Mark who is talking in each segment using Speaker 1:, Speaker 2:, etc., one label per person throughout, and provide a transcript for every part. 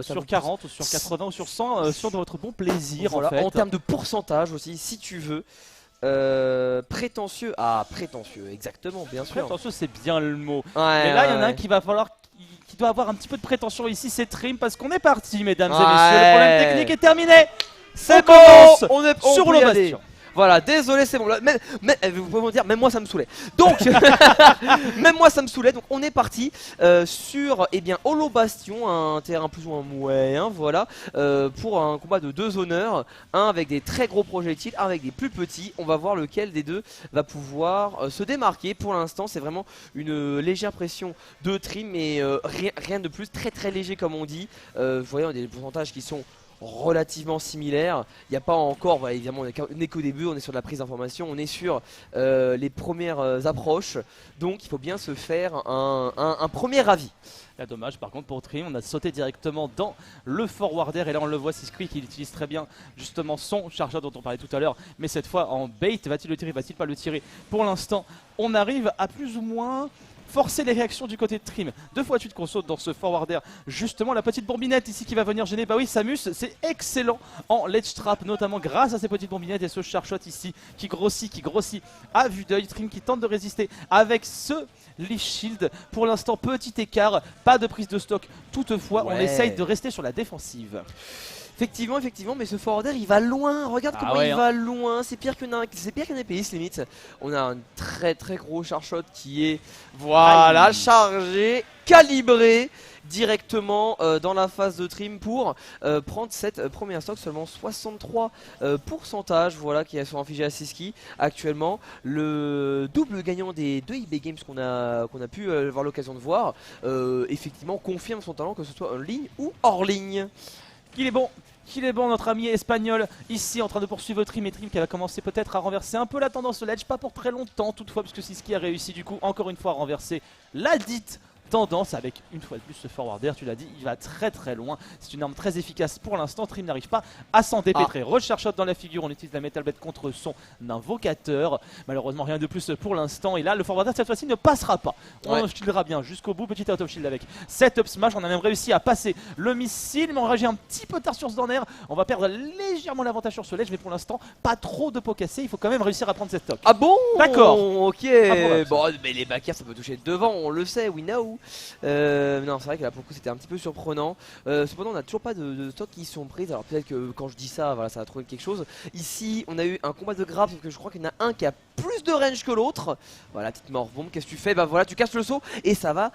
Speaker 1: sur 40 ou sur 80 ou sur 100, sur de votre bon plaisir
Speaker 2: voilà,
Speaker 1: en fait.
Speaker 2: En termes de pourcentage aussi, si tu veux. Prétentieux. Ah, prétentieux, exactement, bien sûr.
Speaker 1: Prétentieux, c'est bien le mot.
Speaker 2: Ouais,
Speaker 1: Mais là, il y en a un
Speaker 2: ouais.
Speaker 1: qui va falloir, qui doit avoir un petit peu de prétention ici, c'est Trim, parce qu'on est parti, mesdames et messieurs. Le problème technique est terminé.
Speaker 2: C'est bon,
Speaker 1: commence
Speaker 2: on
Speaker 1: sur
Speaker 2: peut
Speaker 1: le
Speaker 2: y aller.
Speaker 1: bastion.
Speaker 2: Voilà, désolé, c'est bon. Mais vous pouvez me dire, même moi ça me saoulait. Donc, même moi ça me saoulait. Donc, on est parti sur, eh bien, Holo Bastion, un terrain plus ou moins moyen, voilà, pour un combat de deux honneurs, un avec des très gros projectiles, un avec des plus petits. On va voir lequel des deux va pouvoir se démarquer. Pour l'instant, c'est vraiment une légère pression de Trim, mais rien de plus, très très léger comme on dit. Vous voyez, on a des pourcentages qui sont relativement similaires. Il n'y a pas encore, bah, évidemment, on n'est qu'au début, on est sur de la prise d'information, on est sur les premières approches, donc il faut bien se faire un premier avis.
Speaker 1: Là, dommage par contre pour Trim, on a sauté directement dans le forwarder et là on le voit, c'est Squeak qui utilise très bien justement son chargeur dont on parlait tout à l'heure, mais cette fois en bait. Va-t-il le tirer, va-t-il pas le tirer? Pour l'instant, on arrive à plus ou moins forcer les réactions du côté de Trim. Deux fois de suite qu'on saute dans ce forwarder. Justement, la petite bombinette ici qui va venir gêner. Bah oui, Samus, c'est excellent en ledge trap, notamment grâce à ces petites bombinettes et ce charshot ici qui grossit à vue d'œil. Trim qui tente de résister avec ce Leaf Shield. Pour l'instant, petit écart, pas de prise de stock. Toutefois, on essaye de rester sur la défensive.
Speaker 2: Effectivement, mais ce forwarder il va loin, regarde comment il va loin, c'est pire qu'un EPS limite. On a un très très gros charshot qui est, voilà, chargé, calibré directement dans la phase de Trim pour prendre cette première stock. Seulement 63 pourcentage, voilà, qui sont infligés à Siski actuellement. Le double gagnant des deux eBay Games qu'on a pu avoir l'occasion de voir, effectivement confirme son talent, que ce soit en ligne ou hors ligne.
Speaker 1: Qu'il est bon notre ami espagnol ici en train de poursuivre Trim, et Trim qui va commencer peut-être à renverser un peu la tendance au ledge, pas pour très longtemps toutefois, puisque Siski a réussi du coup encore une fois à renverser la dite tendance avec une fois de plus ce forwarder. Tu l'as dit, il va très très loin, c'est une arme très efficace pour l'instant. Trim n'arrive pas à s'en dépêtrer. Recharge shot dans la figure, on utilise la metal blade contre son invocateur, malheureusement rien de plus pour l'instant. Et là le forwarder cette fois-ci ne passera pas, on shieldera bien jusqu'au bout. Petit out of shield avec set up smash, on a même réussi à passer le missile, mais on réagit un petit peu tard sur ce Dorner. On va perdre légèrement l'avantage sur ce ledge, mais pour l'instant pas trop de pots cassés, il faut quand même réussir à prendre cette stock.
Speaker 2: Ah bon?
Speaker 1: D'accord.
Speaker 2: Ok. Bon, mais les backers ça peut toucher devant, on le sait, we know. Non, c'est vrai que là pour le coup c'était un petit peu surprenant. Cependant on n'a toujours pas de stock qui sont prises. Alors peut-être que quand je dis ça, voilà, ça va trouver quelque chose. Ici on a eu un combat de grab, sauf que je crois qu'il y en a un qui a plus de range que l'autre. Voilà, petite mort bombe, qu'est-ce que tu fais? Bah voilà, tu casses le saut et ça va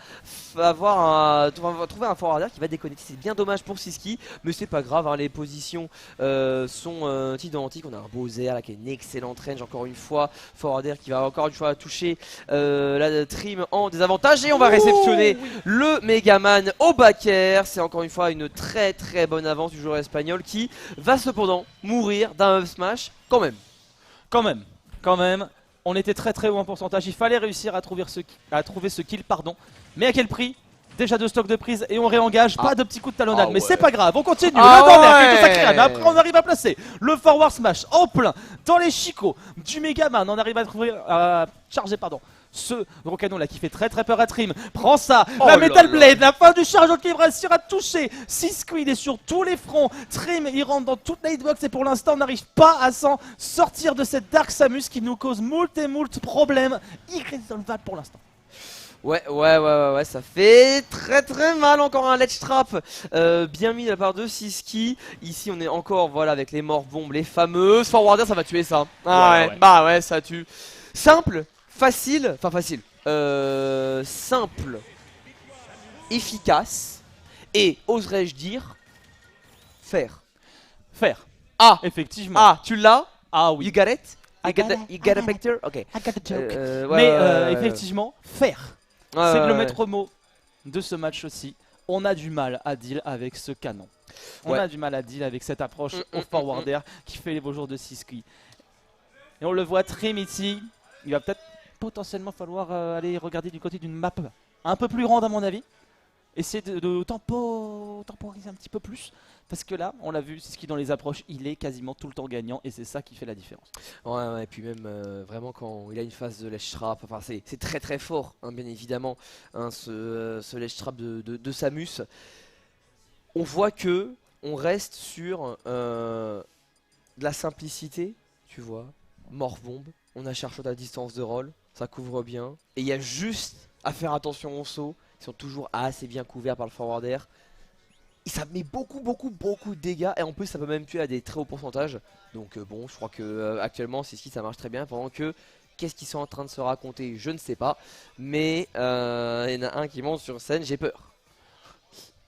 Speaker 2: trouver un forwarder qui va déconnecter. C'est bien dommage pour Siski, mais c'est pas grave, hein, les positions sont identiques. On a un Bowser là qui a une excellente range encore une fois. Forwarder qui va encore une fois toucher la Trim en désavantage, et on va réceptionner le Megaman au backer. C'est encore une fois une très très bonne avance du joueur espagnol qui va cependant mourir d'un up smash quand même.
Speaker 1: Quand même, on était très très haut en pourcentage, il fallait réussir à trouver ce kill, pardon. Mais à quel prix? Déjà deux stocks de prise et on réengage, pas de petits coups de talonnade, mais c'est pas grave, on continue. Le Dorner qui est sacré, mais après on arrive à placer le forward smash en plein dans les chicots du Megaman. On arrive à trouver, charger pardon, ce gros canon là qui fait très très peur à Trim. Prends ça, la Metal Blade, la fin du charge qui va réussir à toucher. Siski il est sur tous les fronts. Trim il rentre dans toute la hitbox et pour l'instant on n'arrive pas à s'en sortir de cette Dark Samus qui nous cause moult et moult problèmes irrésolvables pour l'instant.
Speaker 2: Ouais, ça fait très très mal. Encore un ledge trap bien mis de la part de Siski. Ici on est encore, voilà, avec les morts bombes, les fameuses. Forwarder ça va tuer ça. Bah ouais, ça tue. Simple, facile, simple, efficace et, oserais-je dire, faire. Ah,
Speaker 1: effectivement.
Speaker 2: Ah, tu l'as?
Speaker 1: Ah oui.
Speaker 2: You got it? You got a picture? Ok.
Speaker 1: I got a joke. Effectivement, faire. C'est le maître mot de ce match aussi. On a du mal à deal avec ce canon. On a du mal à deal avec cette approche au forwarder qui fait les beaux jours de Siski. Et on le voit Trim ici. Il va peut-être potentiellement falloir aller regarder du côté d'une map un peu plus grande à mon avis. Essayer de temporiser un petit peu plus. Parce que là, on l'a vu, Siski dans les approches, il est quasiment tout le temps gagnant et c'est ça qui fait la différence.
Speaker 2: Ouais, et puis même vraiment quand il a une phase de ledge trap, enfin c'est très très fort, hein, bien évidemment, hein, ce ledge trap de Samus. on voit que on reste sur de la simplicité, tu vois. Morph-bombe, on a Charshot à distance de roll, ça couvre bien. Et il y a juste à faire attention aux sauts, ils sont toujours assez bien couverts par le forward air. Et ça met beaucoup de dégâts, et en plus ça peut même tuer à des très hauts pourcentages. Donc bon, je crois que actuellement c'est ce qui ça marche très bien, pendant que qu'est-ce qu'ils sont en train de se raconter, je ne sais pas. Mais il y en a un qui monte sur scène, j'ai peur.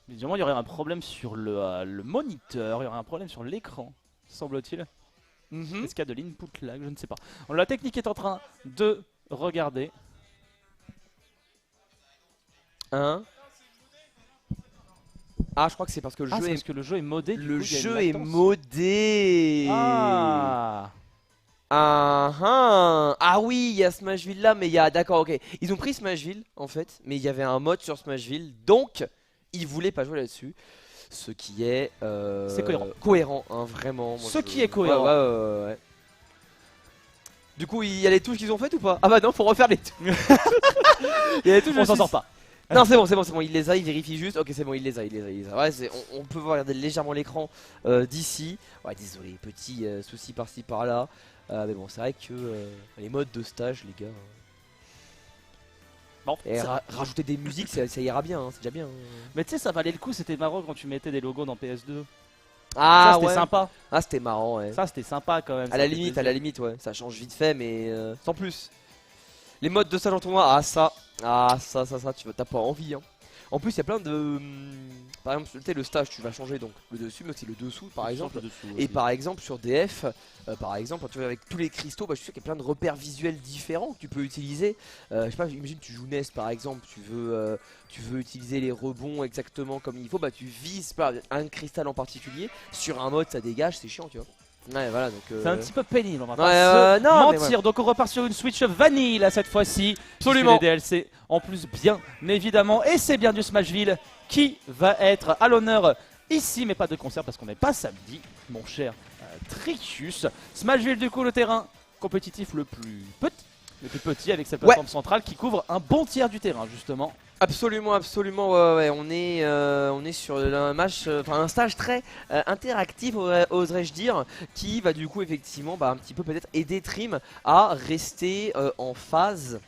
Speaker 1: Évidemment, il y aurait un problème sur le moniteur, il y aurait un problème sur l'écran, semble-t-il. Est-ce qu'il y a de l'input lag? Je ne sais pas. La technique est en train de regarder.
Speaker 2: Ah, je crois que c'est parce que le jeu est...
Speaker 1: parce que le jeu est modé.
Speaker 2: Le
Speaker 1: coup,
Speaker 2: jeu est modé.
Speaker 1: Ah
Speaker 2: Oui, il y a Smashville là, mais il y a... D'accord, ok. Ils ont pris Smashville, en fait, mais il y avait un mode sur Smashville, donc ils voulaient pas jouer là-dessus. Ce qui est...
Speaker 1: c'est cohérent.
Speaker 2: Cohérent, hein, vraiment.
Speaker 1: Ce qui est cohérent.
Speaker 2: Ouais. Du coup, il y a les touches qu'ils ont faites ou pas? Ah bah non, faut refaire les touches. Il y a les touches,
Speaker 1: On s'en sort pas.
Speaker 2: Non, c'est bon, il les a, il vérifie juste. Ok, c'est bon, il les a. Ouais, on peut voir légèrement l'écran d'ici. Ouais, désolé, petit souci par-ci par-là. Mais bon, c'est vrai que les modes de stage, les gars.
Speaker 1: Bon,
Speaker 2: et rajouter des musiques, ça ira bien, hein, c'est déjà bien.
Speaker 1: Mais tu sais, ça valait le coup, c'était marrant quand tu mettais des logos dans PS2.
Speaker 2: Ah,
Speaker 1: ça, c'était
Speaker 2: ouais.
Speaker 1: Sympa.
Speaker 2: Ah, c'était marrant, ouais.
Speaker 1: Ça, c'était sympa quand même.
Speaker 2: À la limite, ouais. Ça change vite fait, mais sans plus. Les modes de stage en tournoi, ça, t'as pas envie, hein. En plus, il y a plein de... par exemple, le stage, tu vas changer donc le dessus, mais c'est le dessous, par exemple. Et par exemple, sur DF, par exemple, tu vois, avec tous les cristaux, je suis sûr qu'il y a plein de repères visuels différents que tu peux utiliser. Je sais pas, imagine tu joues NES, par exemple, tu veux utiliser les rebonds exactement comme il faut, tu vises par un cristal en particulier. Sur un mode, ça dégage, c'est chiant, tu vois. Ouais, voilà, donc
Speaker 1: c'est un petit peu pénible, on va pas se mentir. Donc on repart sur une Switch vanille là cette fois-ci.
Speaker 2: Absolument.
Speaker 1: Les DLC en plus bien évidemment, et c'est bien du Smashville qui va être à l'honneur ici, mais pas de concert parce qu'on n'est pas samedi, mon cher Tricus. Smashville du coup le terrain compétitif le plus petit avec sa plateforme centrale qui couvre un bon tiers du terrain justement.
Speaker 2: Absolument, ouais. On est sur un match, un stage très interactif, oserais-je dire, qui va du coup effectivement un petit peu peut-être aider Trim à rester en phase.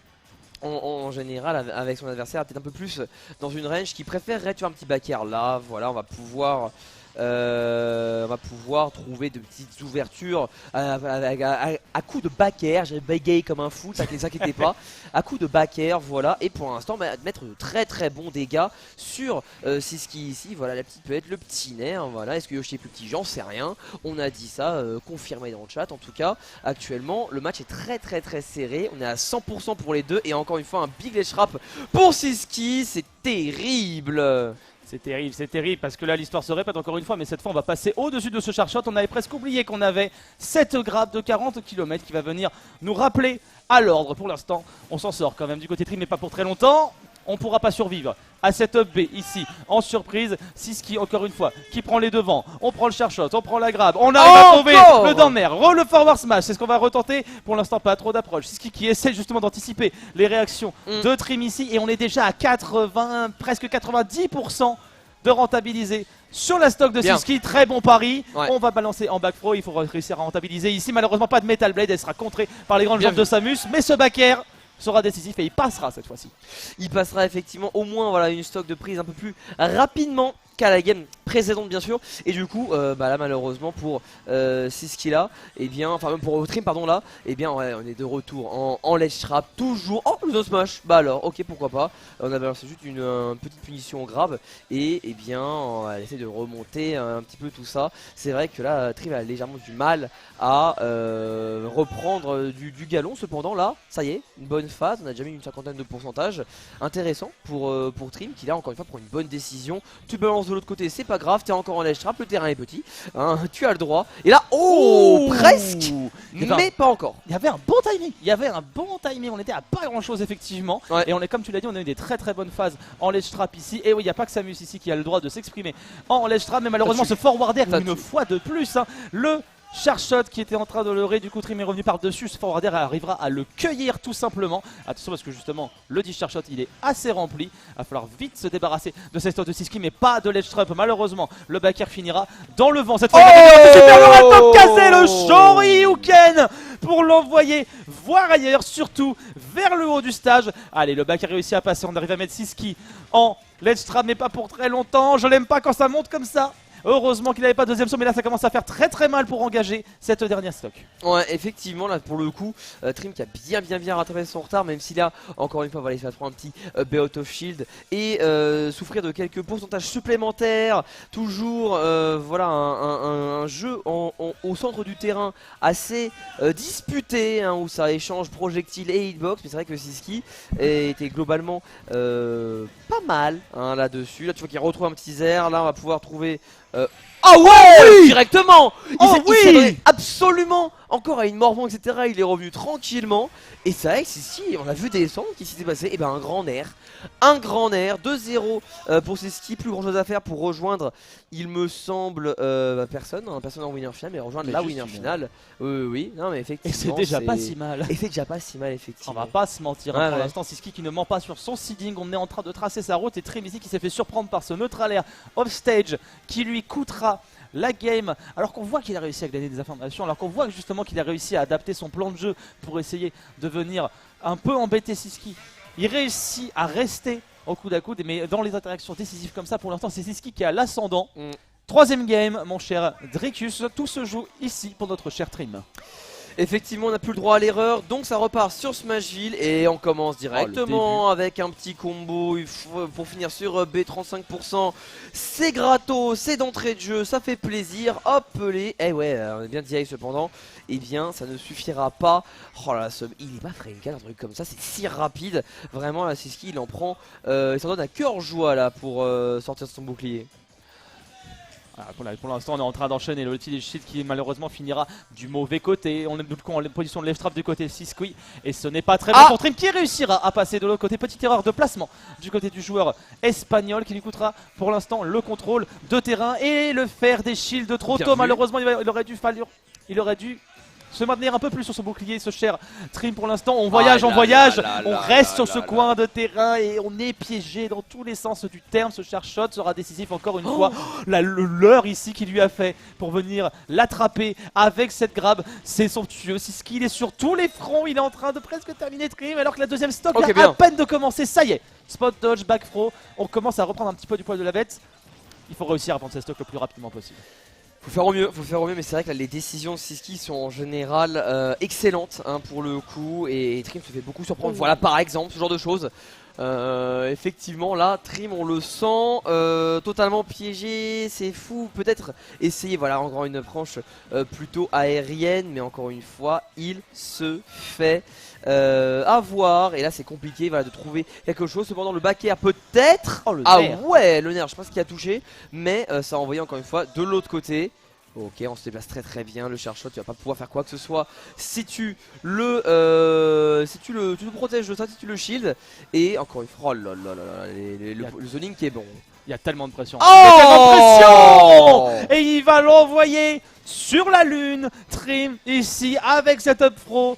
Speaker 2: En général avec son adversaire, peut-être un peu plus dans une range qui préférerait tuer un petit back air. Là, voilà, on va pouvoir trouver de petites ouvertures à coup de back air. J'ai bégayé comme un fou, ne s'inquiétez pas. À coup de back air, voilà. Et pour l'instant, mettre de très bons dégâts sur Siski ici. Voilà, la petite peut être le petit nerf. Voilà, est-ce que Yoshi est plus petit? J'en sais rien. On a dit ça, confirmé dans le chat. En tout cas, actuellement, le match est très serré. On est à 100% pour les deux. Et encore une fois, un big ledge trap pour Siski. C'est terrible.
Speaker 1: C'est terrible parce que là l'histoire se répète encore une fois, mais cette fois on va passer au-dessus de ce Charshot. On avait presque oublié qu'on avait cette grappe de 40 km qui va venir nous rappeler à l'ordre. Pour l'instant, on s'en sort quand même du côté Trim, mais pas pour très longtemps. On ne pourra pas survivre à cette up B ici en surprise. Siski encore une fois qui prend les devants. On prend le Charshot, on prend la grab. On arrive à trouver le down air. Le forward smash, c'est ce qu'on va retenter. Pour l'instant pas trop d'approche. Siski qui essaie justement d'anticiper les réactions de Trim ici. Et on est déjà à 80, presque 90% de rentabiliser sur la stock de Siski. Très bon pari. On va balancer en back throw. Il faut réussir à rentabiliser ici. Malheureusement pas de Metal Blade. Elle sera contrée par les grandes jambes de Samus. Mais ce back air sera décisif et il passera cette fois-ci.
Speaker 2: Il passera effectivement au moins une stock de prise un peu plus rapidement qu'à la game précédente bien sûr. Et du coup là malheureusement pour Siski là, et bien enfin même pour Trim pardon là, et bien on est de retour en ledge trap toujours. Oh le smash, alors ok pourquoi pas. On a balancé juste une petite punition grave et bien on va essayer de remonter un petit peu tout ça. C'est vrai que là Trim a légèrement du mal à reprendre du galon. Cependant là ça y est, une bonne phase, on a déjà mis une cinquantaine de pourcentage. Intéressant pour Trim qui là encore une fois pour une bonne décision. Tu balances de l'autre côté, c'est pas grave, t'es encore en ledge trap, le terrain est petit, hein, tu as le droit. Et là, presque, mais pas encore.
Speaker 1: Il y avait un bon timing, on était à pas grand chose effectivement. Et on est, comme tu l'as dit, on a eu des très bonnes phases en ledge trap ici. Et oui, il n'y a pas que Samus ici qui a le droit de s'exprimer en ledge trap, mais malheureusement ce forward air une fois de plus, hein, le Charshot qui était en train de leurrer, du coup Trim est revenu par dessus, ce forwarder arrivera à le cueillir tout simplement. Attention parce que justement le 10 Charshot il est assez rempli, il va falloir vite se débarrasser de cette stock de Siski mais pas de l'edge trap. Malheureusement le backer finira dans le vent. Cette fois il a super le top cassé, le Shoryuken pour l'envoyer voir ailleurs, surtout vers le haut du stage. Allez, le backer a réussi à passer, on arrive à mettre Siski en ledge trap mais pas pour très longtemps. Je l'aime pas quand ça monte comme ça. Heureusement qu'il n'avait pas de deuxième saut, mais là ça commence à faire très mal pour engager cette dernière stock.
Speaker 2: Ouais, effectivement, là pour le coup, Trim qui a bien rattrapé son retard, même s'il a encore une fois, voilà, il va prendre un petit Beot of Shield et souffrir de quelques pourcentages supplémentaires. Toujours, voilà, un jeu au centre du terrain assez disputé, hein, où ça échange projectiles et hitbox, mais c'est vrai que Siski était globalement pas mal hein, là-dessus. Là, tu vois qu'il retrouve un petit Zer, là on va pouvoir trouver. Ah ouais, directement. Il s'est donné absolument encore à une mormon, etc. Il est revenu tranquillement. Et c'est vrai que si on a vu descendre, qu'est-ce qui s'est passé? Et ben un grand air. 2-0 pour Siski, plus grand chose à faire pour rejoindre, il me semble, personne en winner final, mais rejoindre la winner finale. Oui, non mais effectivement.
Speaker 1: Et c'est déjà pas si mal.
Speaker 2: Et c'est déjà pas si mal, effectivement.
Speaker 1: On va pas se mentir, hein, pour l'instant Siski qui ne ment pas sur son seeding, on est en train de tracer sa route et Trim ici qui s'est fait surprendre par ce neutral air offstage qui lui coûtera la game, alors qu'on voit qu'il a réussi à gagner des informations, alors qu'on voit justement qu'il a réussi à adapter son plan de jeu pour essayer de venir un peu embêter Siski. Il réussit à rester au coude à coude, mais dans les interactions décisives comme ça, pour l'instant c'est Siski qui a l'ascendant. Troisième game, mon cher Dricus, tout se joue ici pour notre cher Trim.
Speaker 2: Effectivement, on n'a plus le droit à l'erreur, donc ça repart sur Smashville et on commence directement avec un petit combo pour finir sur B35%. C'est gratos, c'est d'entrée de jeu, ça fait plaisir. Hop les, ouais, on est bien DI cependant. Eh bien, ça ne suffira pas. Oh là, il est pas Frenkel, un truc comme ça, c'est si rapide. Vraiment, là, c'est ce qu'il en prend. Il s'en donne à cœur joie là pour sortir de son bouclier.
Speaker 1: Pour l'instant on est en train d'enchaîner le petit shit qui malheureusement finira du mauvais côté. On est du coup en position de left trap du côté Siski et ce n'est pas très bon pour Trim qui réussira à passer de l'autre côté. Petite erreur de placement du côté du joueur espagnol qui lui coûtera pour l'instant le contrôle de terrain et le faire des shields trop tôt. Malheureusement il aurait dû se maintenir un peu plus sur ce bouclier, ce cher Trim. Pour l'instant on voyage, on reste sur ce coin de terrain et on est piégé dans tous les sens du terme. Ce cher shot sera décisif encore une fois. Le leurre ici qu'il lui a fait pour venir l'attraper avec cette grab, c'est somptueux. Siski il est sur tous les fronts, il est en train de presque terminer Trim alors que la deuxième stock vient à peine de commencer. Ça y est, spot dodge, back throw, on commence à reprendre un petit peu du poil de la bête. Il faut réussir à prendre cette stock le plus rapidement possible.
Speaker 2: Faut faire au mieux, mais c'est vrai que là, les décisions de Siski sont en général excellentes hein, pour le coup, et Trim se fait beaucoup surprendre. Voilà par exemple ce genre de choses. Effectivement là, Trim on le sent totalement piégé, c'est fou. Peut-être essayer, voilà, encore une approche plutôt aérienne, mais encore une fois, il se fait avoir, et là c'est compliqué voilà, de trouver quelque chose. Cependant le back air peut-être, ouais le nerf, je sais pas ce qui a touché, mais ça a envoyé encore une fois de l'autre côté. Ok, on se déplace très bien. Le Charshot, tu vas pas pouvoir faire quoi que ce soit si tu le protèges de ça, si tu le shield. Et encore une fois, oh là là, le zoning qui est bon.
Speaker 1: Il y a tellement de pression. Et il va l'envoyer sur la lune. Trim ici avec cette up throw.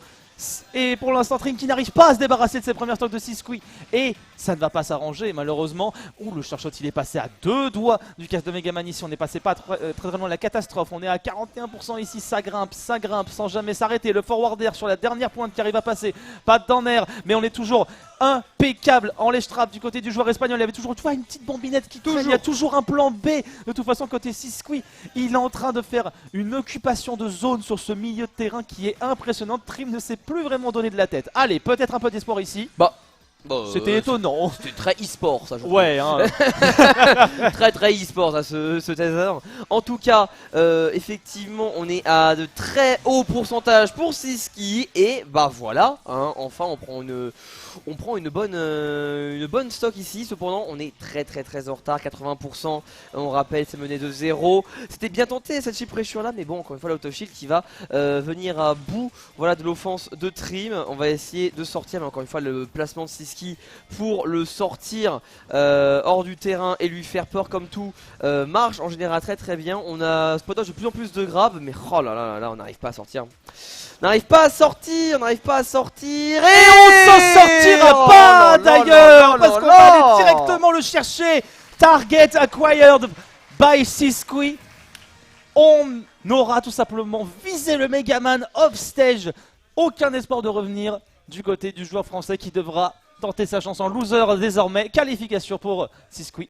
Speaker 1: Et pour l'instant Trim qui n'arrive pas à se débarrasser de ses premières stocks de Siski. Et ça ne va pas s'arranger malheureusement. Ouh, le Charshot il est passé à 2 doigts du casse de Megaman ici. On est passé pas très loin de la catastrophe. On est à 41% ici, ça grimpe sans jamais s'arrêter. Le forwarder sur la dernière pointe qui arrive à passer. Pas d'en air, mais on est toujours impeccable en ledge trap du côté du joueur espagnol. Il y avait toujours, tu vois, une petite bombinette qui traîne. Il y a toujours un plan B. De toute façon côté Siski, il est en train de faire une occupation de zone sur ce milieu de terrain qui est impressionnante. Trim ne s'est plus vraiment donné de la tête. Allez, peut-être un peu d'espoir ici. C'était étonnant.
Speaker 2: C'était très e-sport ça je trouve.
Speaker 1: Ouais hein.
Speaker 2: Très e-sport ça ce taser. En tout cas effectivement on est à de très hauts pourcentages pour Siski. Et bah voilà hein, enfin on prend une bonne stock ici. Cependant on est très en retard, 80%. On rappelle c'est mené de 0. C'était bien tenté cette chip pressure là, mais bon encore une fois l'autoshield qui va venir à bout voilà, de l'offense de Trim. On va essayer de sortir, mais encore une fois le placement de Siski Siski pour le sortir hors du terrain et lui faire peur comme tout marche en général très bien. On a spotage de plus en plus de grabs, mais oh là là là, on n'arrive pas à sortir. On n'arrive pas à sortir, on n'arrive pas à sortir.
Speaker 1: Et on s'en sortira pas d'ailleurs, parce qu'on va aller directement le chercher. Target acquired by Siski. On aura tout simplement visé le Megaman off stage. Aucun espoir de revenir du côté du joueur français qui devra tenter sa chance en loser désormais. Qualification pour Siski.